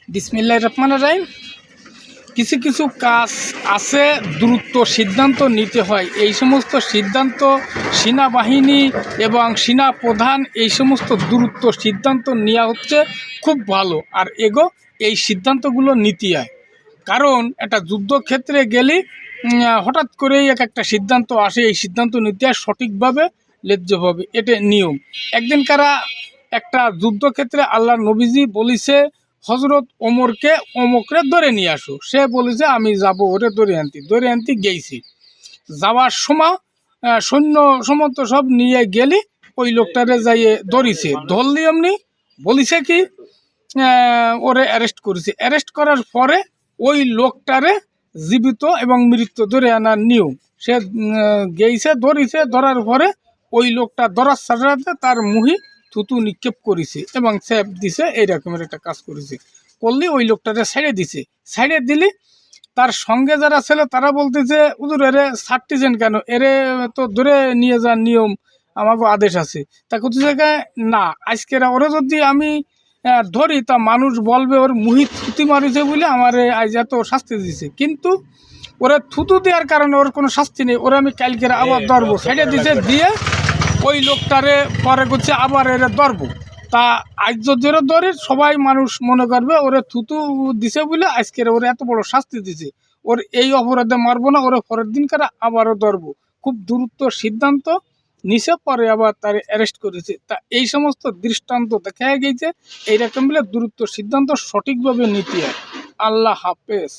বিসমিল্লাহির রহমানির রহিম। কিছু কিছু কাজ আছে দ্রুত সিদ্ধান্ত নিতে হয়। এই সমস্ত সিদ্ধান্ত সেনাবাহিনী এবং সেনা প্রধান এই সমস্ত দ্রুত সিদ্ধান্ত নেওয়া হচ্ছে খুব ভালো। আর এই সিদ্ধান্তগুলো নিতে হয়, কারণ একটা যুদ্ধক্ষেত্রে গেলে হঠাৎ করেই একটা সিদ্ধান্ত আসে। এই সিদ্ধান্ত নিতে হয় সঠিকভাবে, ন্যায্যভাবে, এটা নিয়ম। একদিন কারা একটা যুদ্ধক্ষেত্রে আল্লাহ নবীজি বলিছে হজরত ওমরকে অমুকরে ধরে নিয়ে আসো। সে বলেছে আমি যাব, ওরে ধরে আনতে গেছি। যাওয়ার সময় সৈন্য সমস্ত সব নিয়ে গেলি, ওই লোকটারে যাইয়ে ধরিছে। ধরলি এমনি বলিছে কি ওরে অ্যারেস্ট করেছে। অ্যারেস্ট করার পরে ওই লোকটারে জীবিত এবং মৃত্যু ধরে আনার নিয়ম। সে গেইছে, ধরার পরে ওই লোকটা ধরার সাথে সাথে তার মুহি থুতু নিক্ষেপ করেছে এবং স্যাপ দিছে। এই রকমের একটা কাজ করেছে। করলে ওই লোকটারে ছেড়ে দিছে। ছেড়ে দিলি তার সঙ্গে যারা ছিল তারা বলতেছে হুজুর এরে ছাড়তেছেন কেন, এরে তো ধরে নিয়ে যাওয়ার নিয়ম, আমাকে আদেশ আছে। তা করতেছে না, আজকের ওরে যদি আমি ধরি তা মানুষ বলবে ওর মুহি থুতি মারিছে বলে আমার আজ এত শাস্তি দিছে, কিন্তু ওরা থুতু দেওয়ার কারণে ওর কোনো শাস্তি নেই। ওরা আমি কালকের আবার ধরবো। ছেড়ে দিছে, দিয়ে ওই লোকটারে পরে করছে আবার এরা ধরবো। তা আজ যদি ওরা ধরে সবাই মানুষ মনে করবে ওরে থুতু দিছে বলে আজকের ওরা এত বড় শাস্তি দিছে, ওর এই অপরাধে মারবো না, ওরা পরের দিন কারা আবারও ধরবো। খুব দ্রুত সিদ্ধান্ত নিচে, পরে আবার তার অ্যারেস্ট করেছে। তা এই সমস্ত দৃষ্টান্ত দেখা গেছে। এইরকম বলে দ্রুত সিদ্ধান্ত সঠিকভাবে নিতে হয়। আল্লাহ হাফেজ।